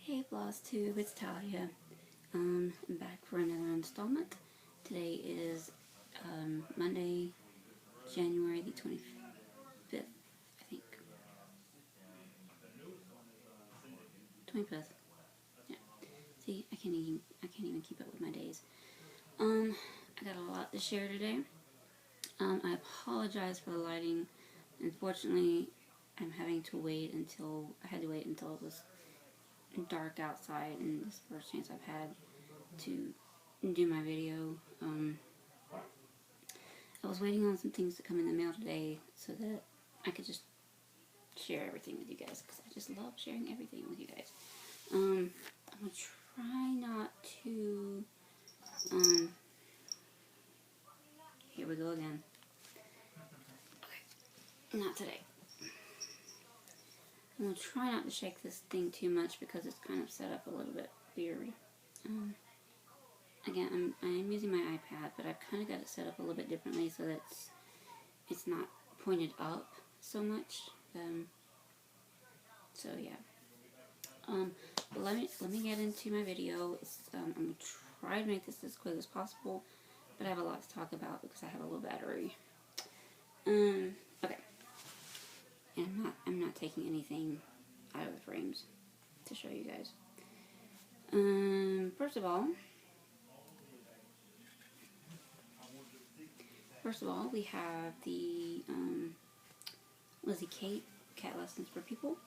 Hey Flosstube, it's Talia. I'm back for another installment. Today is Monday, January the 25th, I think. 25th. Yeah. See, I can't even keep up with my days. I got a lot to share today. I apologize for the lighting. Unfortunately, I had to wait until it was dark outside, and this is the first chance I've had to do my video. I was waiting on some things to come in the mail today so that I could just share everything with you guys, because I just love sharing everything with you guys. I'm going to try not to, here we go again. Okay, not today. I'm going to try not to shake this thing too much because it's kind of set up a little bit weird. Again, I'm using my iPad, but I've kind of got it set up a little bit differently so that it's not pointed up so much. So yeah. But let me get into my video. I'm gonna try to make this as quick as possible, but I have a lot to talk about because I have a low battery. Okay. And I'm not taking anything out of the frames to show you guys. First of all, we have the Lizzie Kate Cat Lessons for People.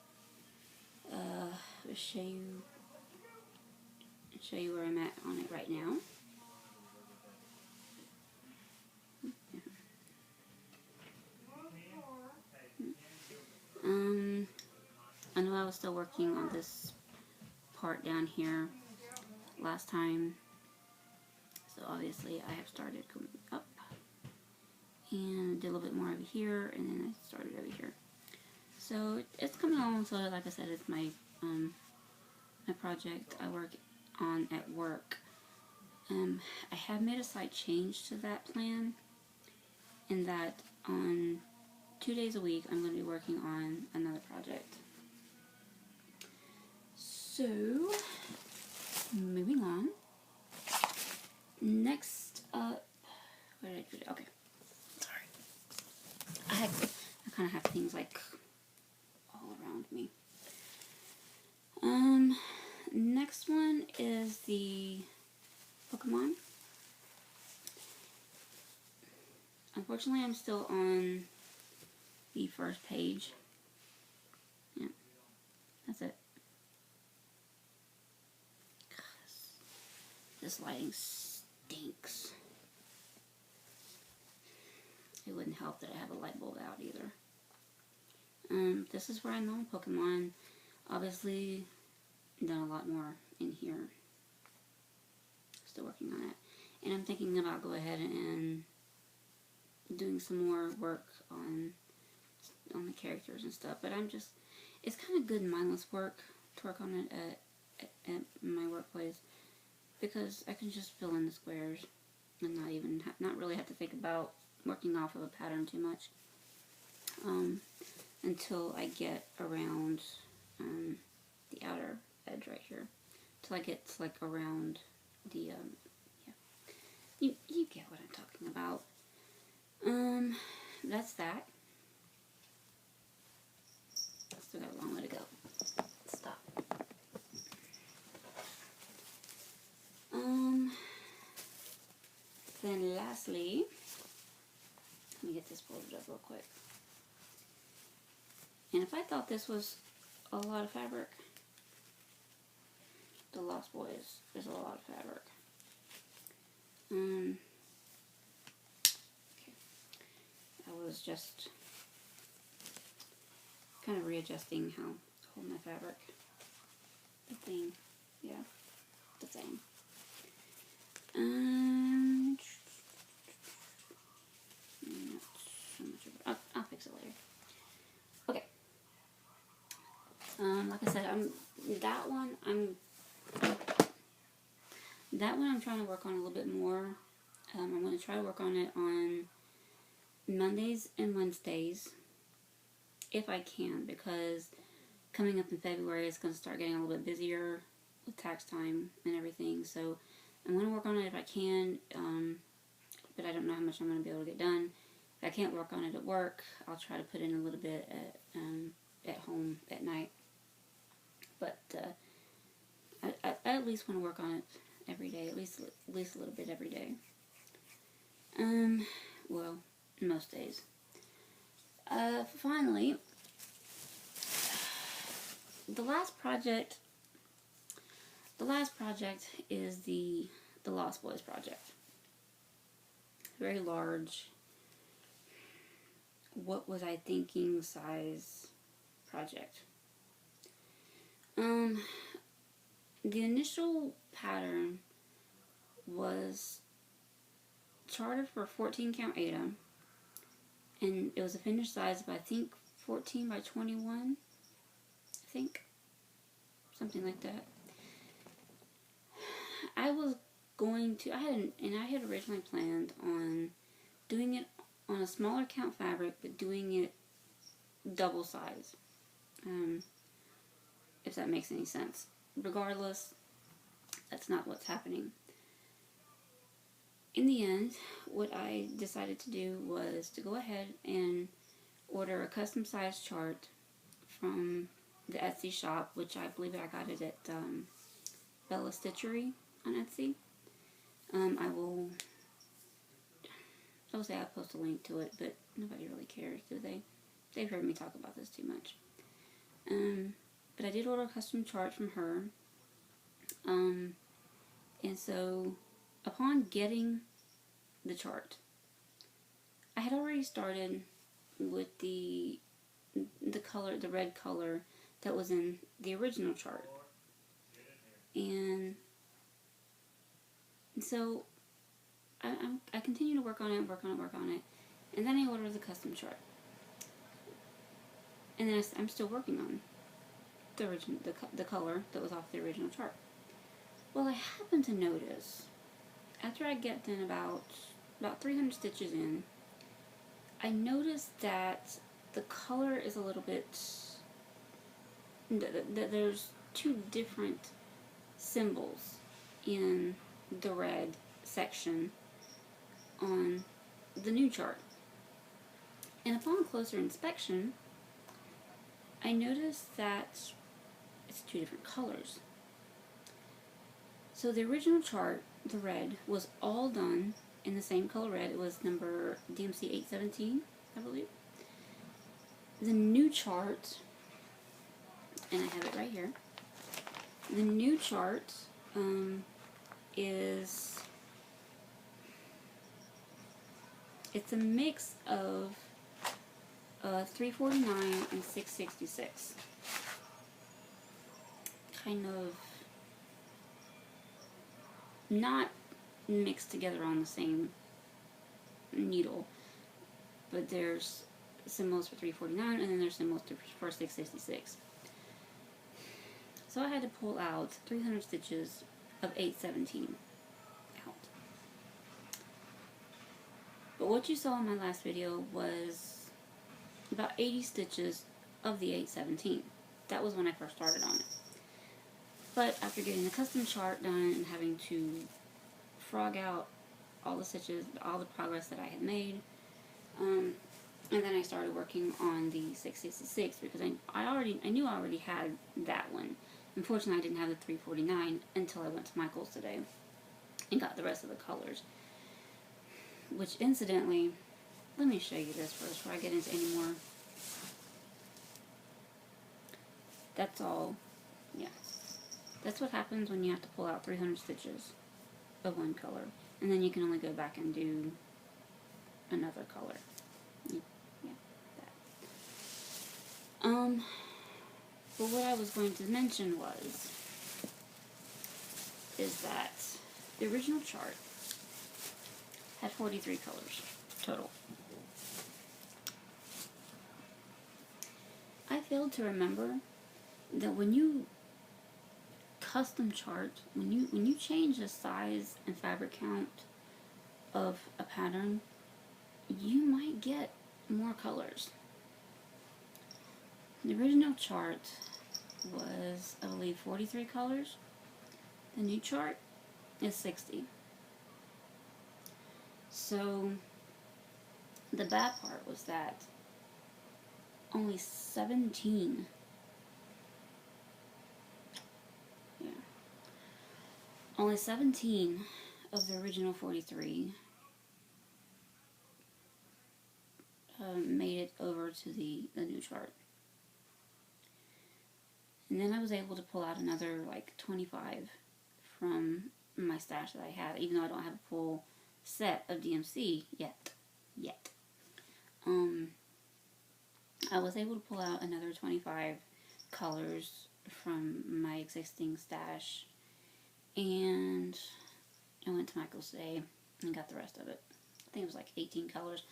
I'll show you where I'm at on it right now. I know I was still working on this part down here last time, so obviously I have started going up and did a little bit more over here, and then I started over here. So it's coming along. So like I said, it's my my project I work on at work. I have made a slight change to that plan, in that on 2 days a week I'm going to be working on another project. So moving on. Next up, where did I put it? Okay, sorry. I kind of have things like all around me. Next one is the Pokemon. Unfortunately, I'm still on the first page. Yeah, that's it. This lighting stinks. It wouldn't help that I have a light bulb out either. This is where I'm on Pokemon. Obviously, done a lot more in here. Still working on it. And I'm thinking about go ahead and doing some more work on the characters and stuff. But it's kind of good mindless work to work on it at my workplace, because I can just fill in the squares and not really have to think about working off of a pattern too much, until I get around the outer edge right here, till I get to like around the yeah, you get what I'm talking about. That's that. Still got a long way to go. Stop. Then lastly, let me get this folded up real quick. And if I thought this was a lot of fabric, the Lost Boys is a lot of fabric. Okay. I was just kind of readjusting how to hold my fabric. The thing, yeah, the thing. Not so much of it. I'll fix it later. Okay. Like I said, that one I'm trying to work on a little bit more. I'm going to try to work on it on Mondays and Wednesdays, if I can, because coming up in February, it's going to start getting a little bit busier with tax time and everything. So I'm going to work on it if I can, but I don't know how much I'm going to be able to get done. If I can't work on it at work, I'll try to put in a little bit at home at night. But I at least want to work on it every day, at least a little bit every day. Well, most days. Finally, the last project is the Lost Boys project. Very large, what was I thinking size project. The initial pattern was charted for 14 count Ada, and it was a finished size of I think 14 by 21, I think, something like that. I had originally planned on doing it on a smaller count fabric, but doing it double size, if that makes any sense. Regardless, that's not what's happening. In the end, what I decided to do was to go ahead and order a custom size chart from the Etsy shop, which I believe I got it at Bella Stitchery on Etsy. I'll say I'll post a link to it, but nobody really cares, do they? They've heard me talk about this too much. But I did order a custom chart from her. And so, upon getting the chart, I had already started with the red color that was in the original chart. And so I continue to work on it, and then I ordered the custom chart. And then I'm still working on the color that was off the original chart. Well, I happened to notice, after I get done about 300 stitches in, I noticed that the color is a little bit, that there's two different symbols in the red section on the new chart. And upon closer inspection, I noticed that it's two different colors. So the original chart, the red, was all done in the same color red. It was number DMC 817, I believe. The new chart, and I have it right here, the new chart it's a mix of 349 and 666. Kind of not mixed together on the same needle, but there's symbols for 349 and then there's symbols for 666. So I had to pull out 300 stitches of 817 out. But what you saw in my last video was about 80 stitches of the 817. That was when I first started on it. But after getting the custom chart done and having to frog out all the stitches, all the progress that I had made, and then I started working on the 666 because I knew I already had that one. Unfortunately, I didn't have the 349 until I went to Michael's today and got the rest of the colors. Which, incidentally, let me show you this first before I get into any more. That's all. Yeah. That's what happens when you have to pull out 300 stitches of one color. And then you can only go back and do another color. Yeah, that. But what I was going to mention is that the original chart had 43 colors total. I failed to remember that when you custom chart, when you change the size and fabric count of a pattern, you might get more colors. The original chart was, I believe, 43 colors. The new chart is 60. So the bad part was that only 17, only 17 of the original 43 made it over to the new chart. And then I was able to pull out another like 25 from my stash that I have, even though I don't have a full set of DMC yet. I was able to pull out another 25 colors from my existing stash, and I went to Michael's today and got the rest of it. I think it was like 18 colors.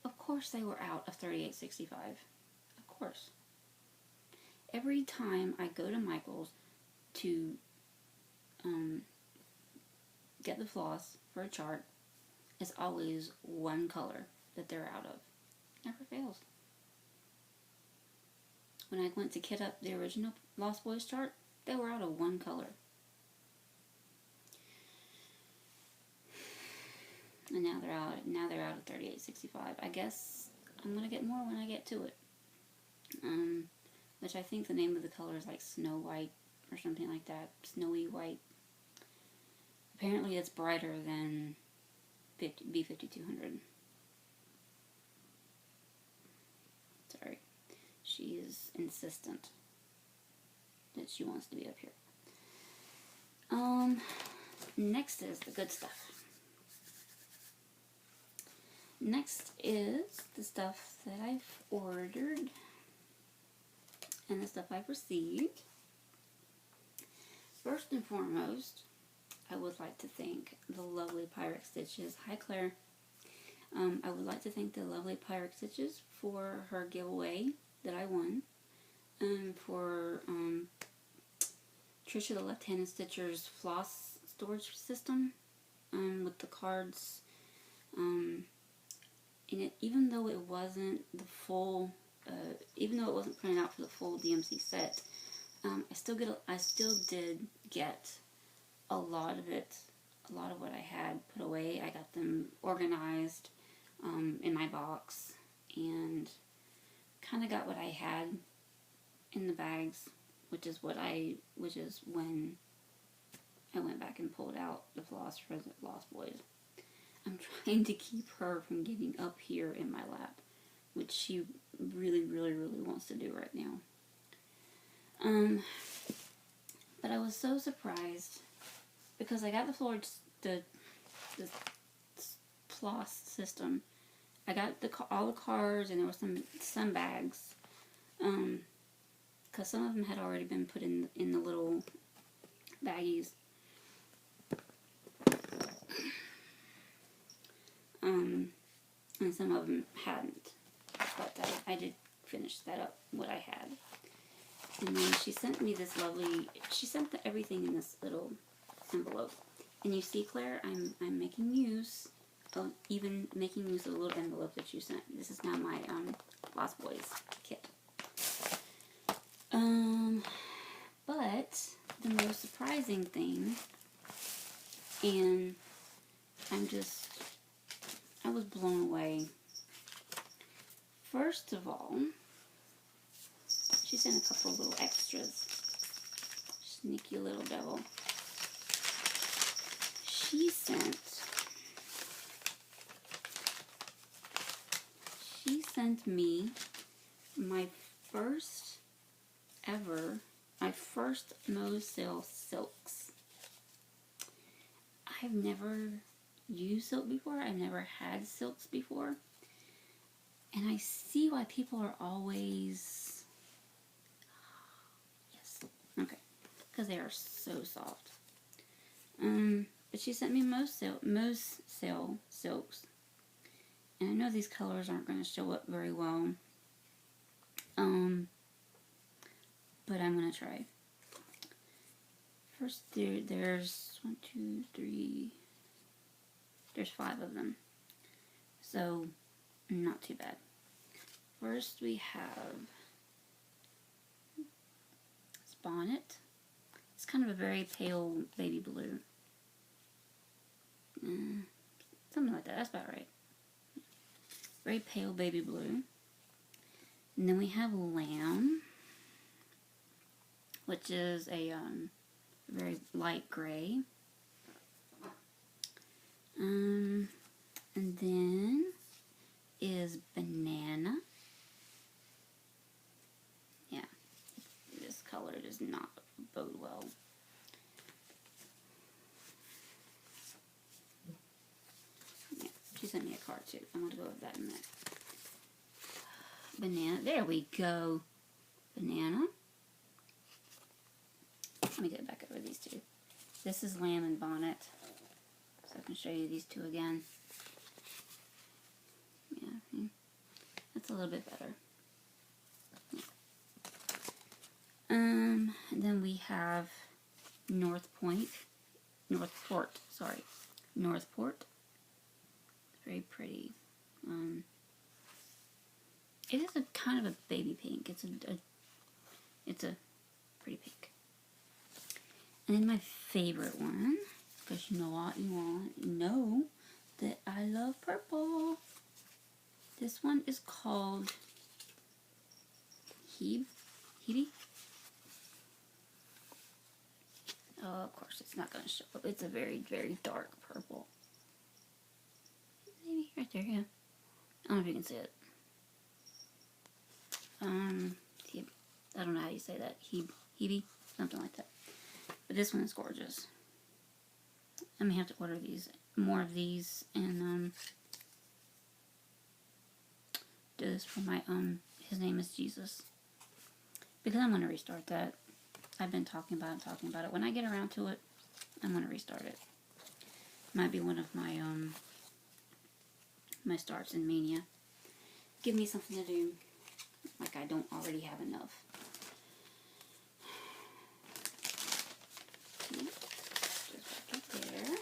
Of course they were out of 3865. Of course. Every time I go to Michael's to get the floss for a chart, it's always one color that they're out of. Never fails. When I went to kit up the original Lost Boys chart, they were out of one color. And now they're out of 3865. I guess I'm gonna get more when I get to it. Which I think the name of the color is like Snow White or something like that. Snowy White. Apparently it's brighter than B5200. Sorry. She is insistent that she wants to be up here. Next is the good stuff. Next is the stuff that I've ordered and the stuff I've received. First and foremost, I would like to thank the lovely Pirate Stitches. Hi, Claire. I would like to thank the lovely Pirate Stitches for her giveaway that I won. For Trisha the Left-Handed Stitcher's floss storage system with the cards. And even though it wasn't the full, even though it wasn't printed out for the full DMC set, I still did get a lot of it, a lot of what I had put away. I got them organized in my box and kind of got what I had in the bags, which is when I went back and pulled out the floss for the Lost Boys. I'm trying to keep her from getting up here in my lap, which she really, really, really wants to do right now. But I was so surprised because I got the floss system. I got all the cards, and there were some bags, because some of them had already been put in the little baggies. And some of them hadn't, but I did finish that up, what I had. And then she sent me this lovely, she sent everything in this little envelope. And you see, Claire, I'm making use of even making use of the little envelope that you sent. This is now my Lost Boys kit. But the most surprising thing, and I was blown away. First of all, she sent a couple of little extras. Sneaky little devil. She sent me my first Mose Sale silks. I've never used silk before. I've never had silks before. And I see why people are always... Yes. Okay. Because they are so soft. But she sent me Mose Sale silks. And I know these colors aren't going to show up very well. But I'm going to try. First, there's 1, 2, 3... There's 5 of them. So, not too bad. First we have... Let's bonnet. It's kind of a very pale baby blue. Something like that. That's about right. Very pale baby blue. And then we have Lamb, which is a very light gray. And then is Banana. Yeah, this color does not bode well. Yeah, she sent me a card too. I'm going to go with that in a minute. Banana. There we go. Banana. Let me get back over these two. This is Lamb and Bonnet. So I can show you these two again. Yeah, that's a little bit better. Yeah. And then we have Northport. Very pretty. It is a kind of a baby pink. It's a pretty pink. And then my favorite one, because you know what, you know that I love purple. This one is called Hebe. Oh, of course, it's not going to show up. It's a very, very dark purple. Maybe right there, yeah. I don't know if you can see it. I don't know how you say that. Hebe, something like that. But this one is gorgeous. I may have to order more of these, and do this for my his name is Jesus, because I'm going to restart that. I've been talking about it. When I get around to it, I'm going to restart it. Might be one of my my starts in Mania. Give me something to do, like I don't already have enough. Just back up there.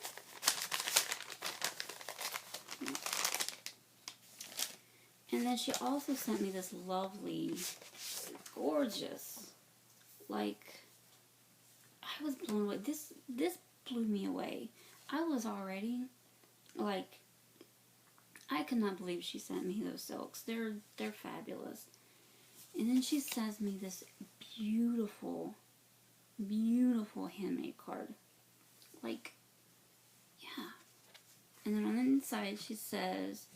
And then she also sent me this lovely, gorgeous, like, I was blown away. This blew me away. I was already, like, I could not believe she sent me those silks. They're fabulous. And then she sends me this beautiful, beautiful handmade card. Like, yeah. And then on the inside she says,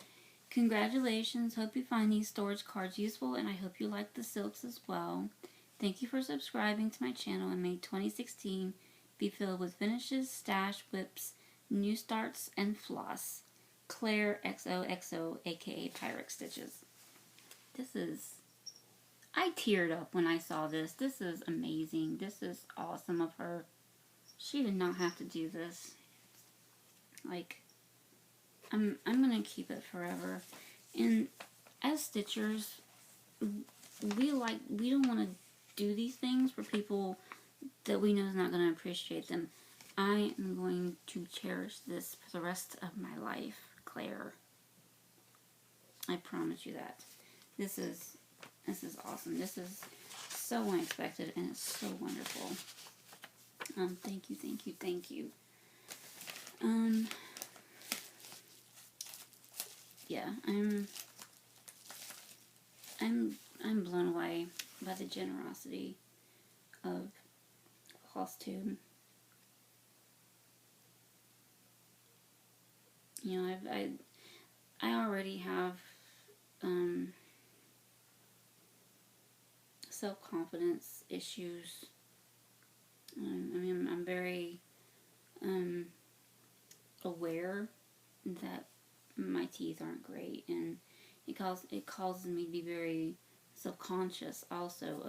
"Congratulations, hope you find these storage cards useful, and I hope you like the silks as well. Thank you for subscribing to my channel, and may 2016 be filled with finishes, stash, whips, new starts, and floss. Claire XOXO, aka Pyrex Stitches." This is... I teared up when I saw this. This is amazing. This is awesome of her. She did not have to do this. Like, I'm gonna keep it forever. And as stitchers, we don't want to do these things for people that we know is not going to appreciate them. I am going to cherish this for the rest of my life, Claire. I promise you that. This is awesome. This is so unexpected, and it's so wonderful. Thank you. Yeah, I'm blown away by the generosity of Flosstube. You know, I already have self-confidence issues. I mean, I'm very aware that my teeth aren't great, and it causes me to be very self-conscious also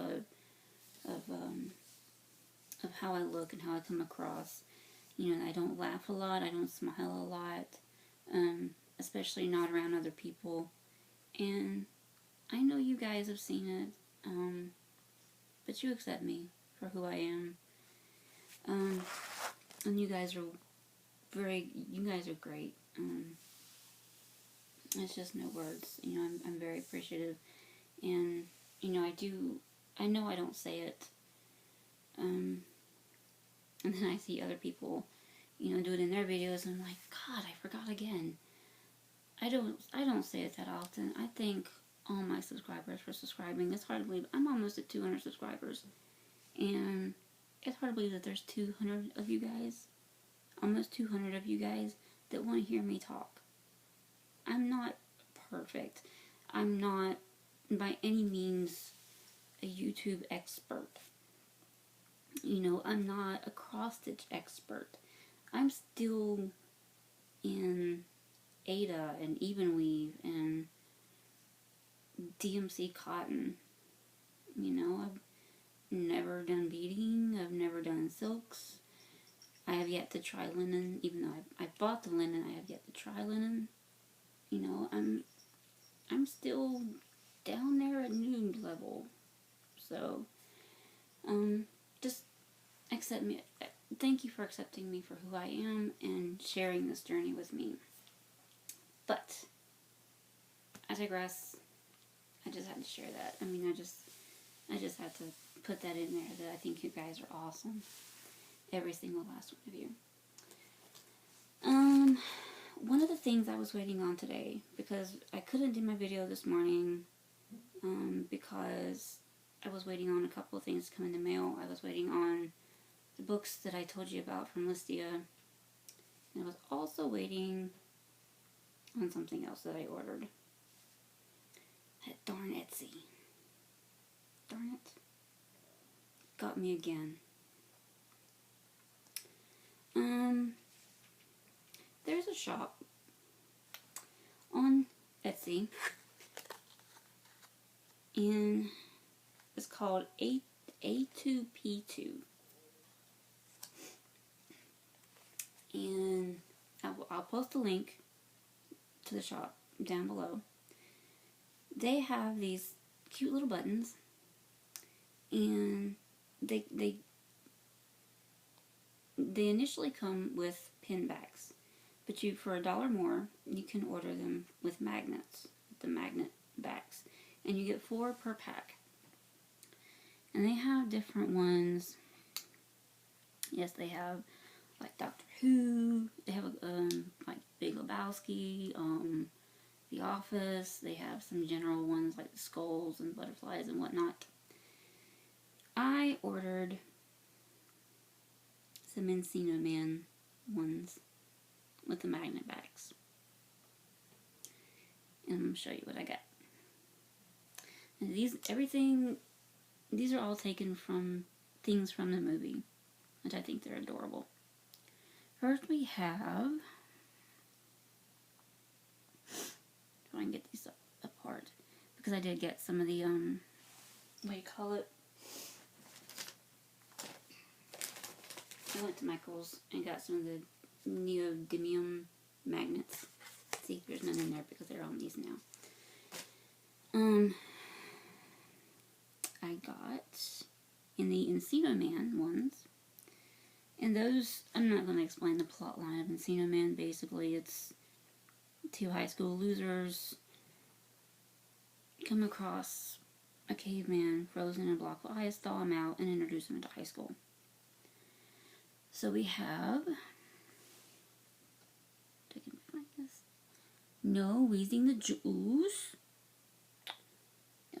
of how I look and how I come across. You know, I don't laugh a lot, I don't smile a lot, especially not around other people. And I know you guys have seen it, but you accept me for who I am. And you guys are great. It's just no words. You know, I'm very appreciative. And, you know, I know I don't say it And then I see other people, you know, do it in their videos, and I'm like, God, I forgot again. I don't say it that often. I thank all my subscribers for subscribing. It's hard to believe I'm almost at 200 subscribers, and it's hard to believe that there's 200 of you guys, almost 200 of you guys, that want to hear me talk. I'm not perfect. I'm not by any means a YouTube expert. You know, I'm not a cross-stitch expert. I'm still in Ada and even weave and DMC cotton. You know, I've never done beading. I've never done silks. I have yet to try linen, even though I bought the linen. I have yet to try linen. You know, I'm still down there at noob level. So, just accept me. Thank you for accepting me for who I am and sharing this journey with me. But I digress. I just had to share that. I mean, I just had to put that in there, that I think you guys are awesome. Every single last one of you. One of the things I was waiting on today, because I couldn't do my video this morning, because I was waiting on a couple of things to come in the mail. I was waiting on the books that I told you about from Listia, and I was also waiting on something else that I ordered. That darn Etsy. Darn it. Got me again. There's a shop on Etsy, and it's called A2P2, and I'll post a link to the shop down below. They have these cute little buttons, and they initially come with pin backs, but for $1 more, you can order them with magnets, the magnet backs, and you get 4 per pack. And they have different ones. Yes, they have like Doctor Who. They have like Big Lebowski, The Office. They have some general ones like the skulls and butterflies and whatnot. I ordered some Encino Man ones with the magnet backs. And I'm going to show you what I got. And these are all taken from things from the movie, which I think they're adorable. First we have, if I can get these apart, because I did get some of the, what do you call it? I went to Michael's and got some of the neodymium magnets. See, there's none in there because they're on these now. I got in the Encino Man ones, and those, I'm not going to explain the plot line of Encino Man. Basically, it's 2 high school losers come across a caveman frozen in a block of ice, thaw him out, and introduce him into high school. So we have, if I can find this, No Wheezing the Jews. A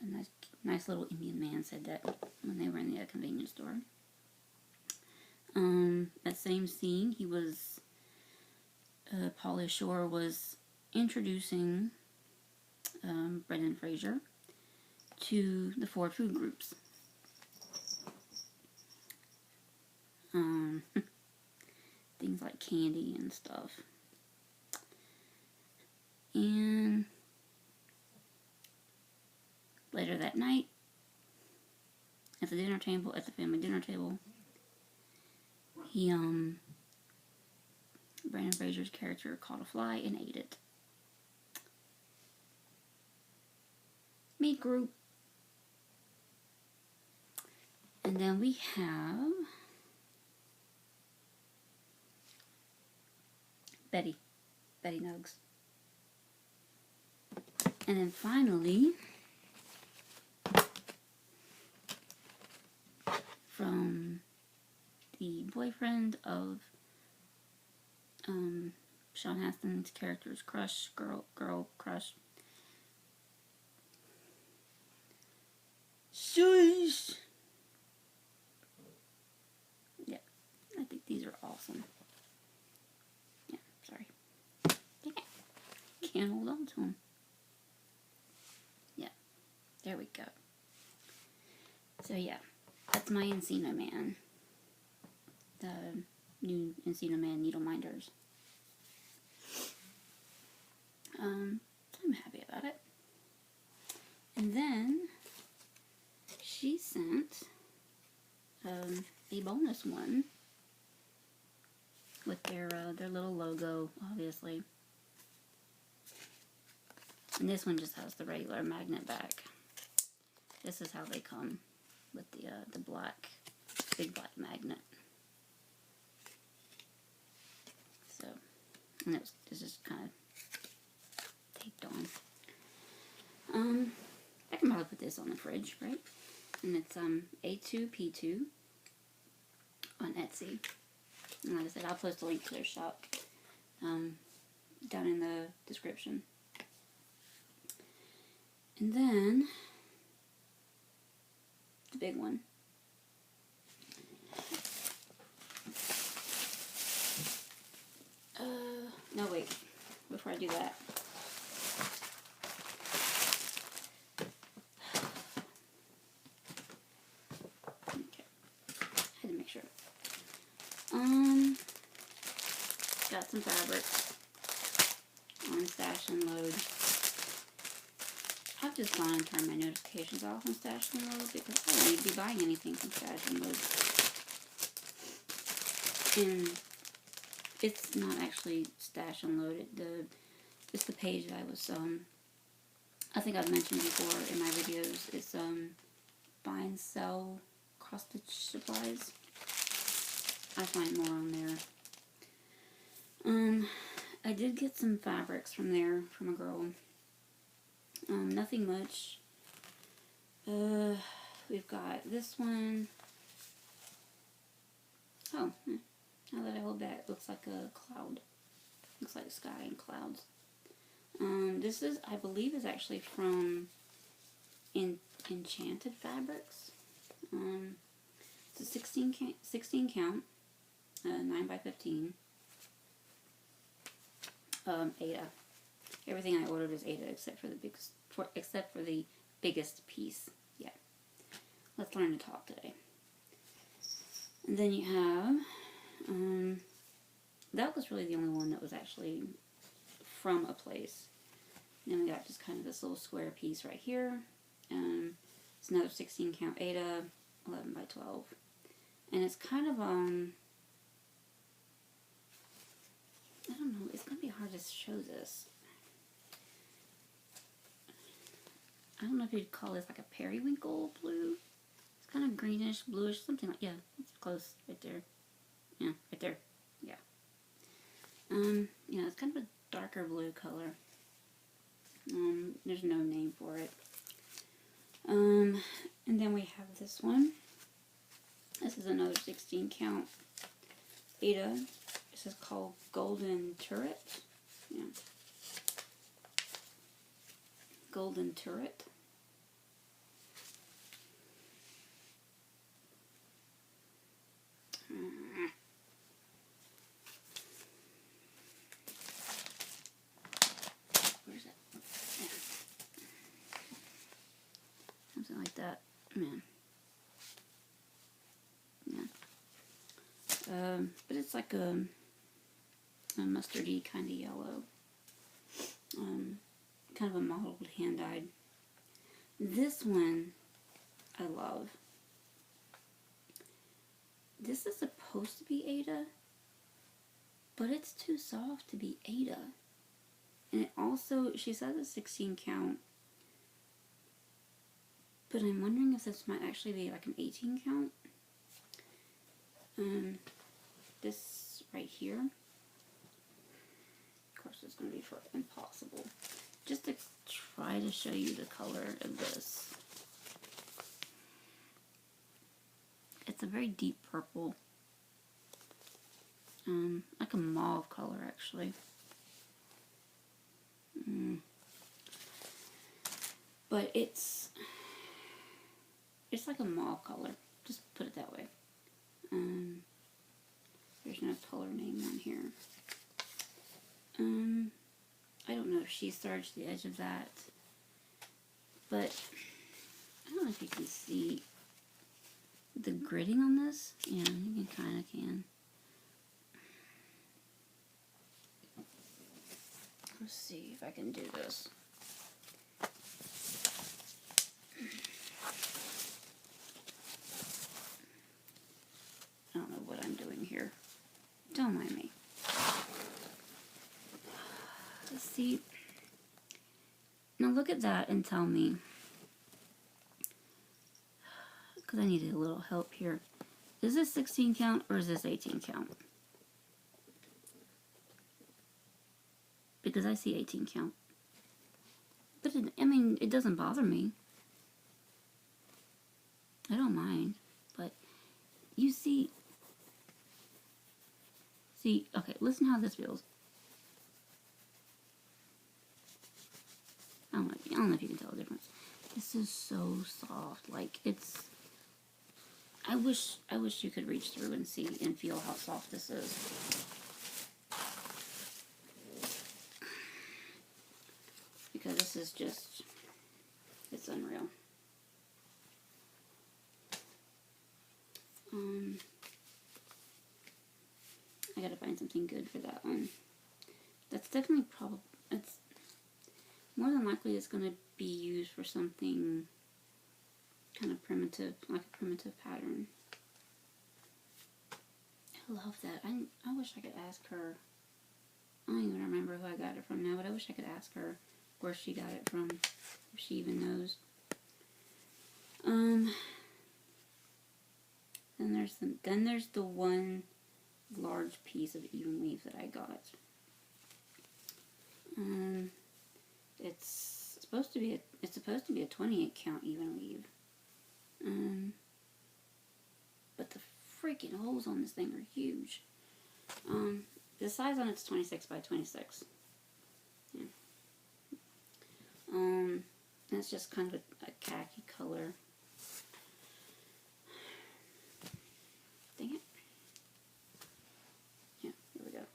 nice little Indian man said that when they were in the convenience store. That same scene, he was, Pauly Shore was introducing Brendan Fraser to the 4 food groups. Things like candy and stuff. And later that night, at the dinner table, at the family dinner table, he, Brendan Fraser's character caught a fly and ate it. Meat group. And then we have Betty Nugs. And then finally, from the boyfriend of Sean Astin's character's crush, girl crush. Shush! Yeah, I think these are awesome. Yeah, sorry. Can't hold on to them. Yeah, there we go. So yeah, that's my Encino Man. The new Encino Man needle minders. I'm happy about it. And then she sent a bonus one with their little logo, obviously. And this one just has the regular magnet back. This is how they come, with the black, big black magnet. So, and it's just kind of taped on. I can probably put this on the fridge, right? And it's A2P2 on Etsy. And like I said, I'll post a link to their shop down in the description. And then the big one. No, wait. Before I do that. Okay. I had to make sure. Got some fabrics on Stash and Load. I've just gone and turned my notifications off on Stash and Load because I don't need to be buying anything from Stash and Load. And it's not actually Stash and Load. It's the page that I was, I think I've mentioned before in my videos. It's buy and sell cross stitch supplies. I find more on there. I did get some fabrics from there from a girl. Nothing much. We've got this one. Oh, now that I hold back, it looks like a cloud. Looks like sky and clouds. This is, I believe, is actually from Enchanted Fabrics. It's a 16 count, 9x15. Ada. Everything I ordered is Ada except for the biggest piece. Yeah. Let's learn to talk today. And then you have, that was really the only one that was actually from a place. And then we got just kind of this little square piece right here. It's another 16 count Ada, 11x12. And it's kind of, I don't know, it's going to be hard to show this. I don't know if you'd call this like a periwinkle blue. It's kind of greenish, bluish, something like, yeah, it's close right there. Yeah, right there. Yeah. Yeah, it's kind of a darker blue color. There's no name for it. And then we have this one. This is another 16 count Ada. This is called Golden Turret. Yeah. Golden Turret. Where's it? Yeah. Something like that. Man. Yeah. But it's like a mustardy kind of yellow. Kind of a mottled hand-dyed. This one I love. This is supposed to be Ada, but it's too soft to be Ada. And it also, she says it's 16 count, but I'm wondering if this might actually be like an 18 count. This right here, of course it's going to be for Impossible. Just to try to show you the color of this. It's a very deep purple. like a mauve color actually. But it's like a mauve color, just put it that way. There's no color name on here. I don't know if she serged the edge of that, but I don't know if you can see the gridding on this. Yeah, you kind of can. Let's see if I can do this. I don't know what I'm doing here. Don't mind me. Let's see. Now look at that and tell me, because I need a little help here. Is this 16 count or is this 18 count? Because I see 18 count. But I mean, it doesn't bother me. I don't mind. But you see, okay, listen how this feels. I don't know if you can tell the difference. This is so soft. Like, it's, I wish you could reach through and see and feel how soft this is. Because this is just, it's unreal. I gotta find something good for that one. That's definitely it's more than likely it's gonna be used for something kind of primitive, like a primitive pattern. I love that. I wish I could ask her. I don't even remember who I got it from now, but I wish I could ask her where she got it from, if she even knows. Then there's the one large piece of even weave that I got. It's supposed to be a 28 count even weave. But the freaking holes on this thing are huge. The size on it's 26 by 26. Yeah. And it's just kind of a khaki color. Dang it. Yeah, here we go.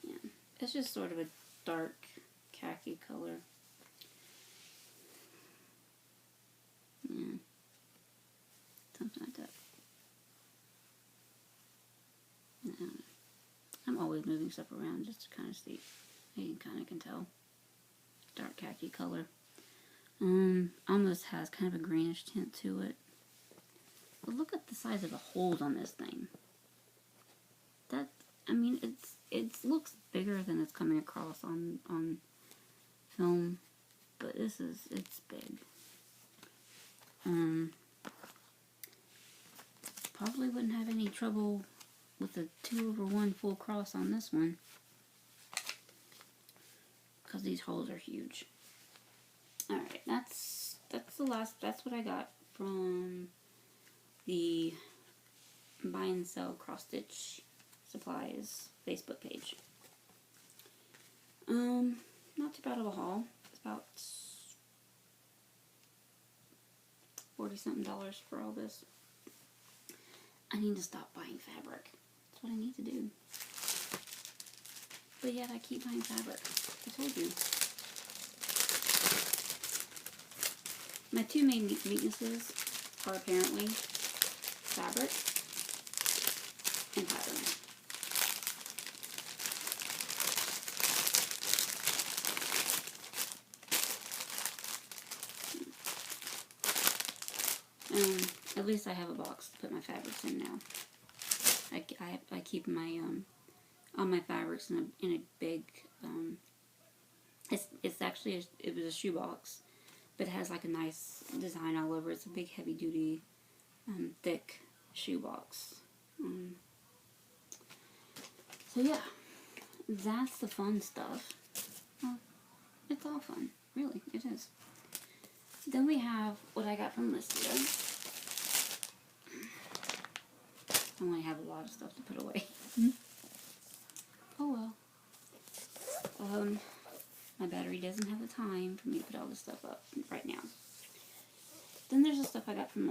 Yeah, it's just sort of a dark khaki color. Yeah, something like that. Yeah. I'm always moving stuff around just to kind of see. You kind of can tell. Dark khaki color. Almost has kind of a greenish tint to it. But look at the size of the holes on this thing. That, I mean, it looks bigger than it's coming across on film, but it's big. Probably wouldn't have any trouble with a 2/1 full cross on this one, because these holes are huge. Alright, that's what I got from the Buy and Sell Cross Stitch Supplies Facebook page. Not too bad of a haul. It's about $40-something for all this. I need to stop buying fabric. That's what I need to do. But yet I keep buying fabric. I told you. My two main weaknesses are apparently fabric and pattern. At least I have a box to put my fabrics in now. I keep my all my fabrics in a big it's actually it was a shoebox, but it has like a nice design all over. It's a big heavy duty thick shoebox. So yeah, that's the fun stuff. Well, it's all fun, really, it is. Then we have what I got from Listia. I only have a lot of stuff to put away. Oh well. My battery doesn't have the time for me to put all this stuff up right now. Then there's the stuff I got from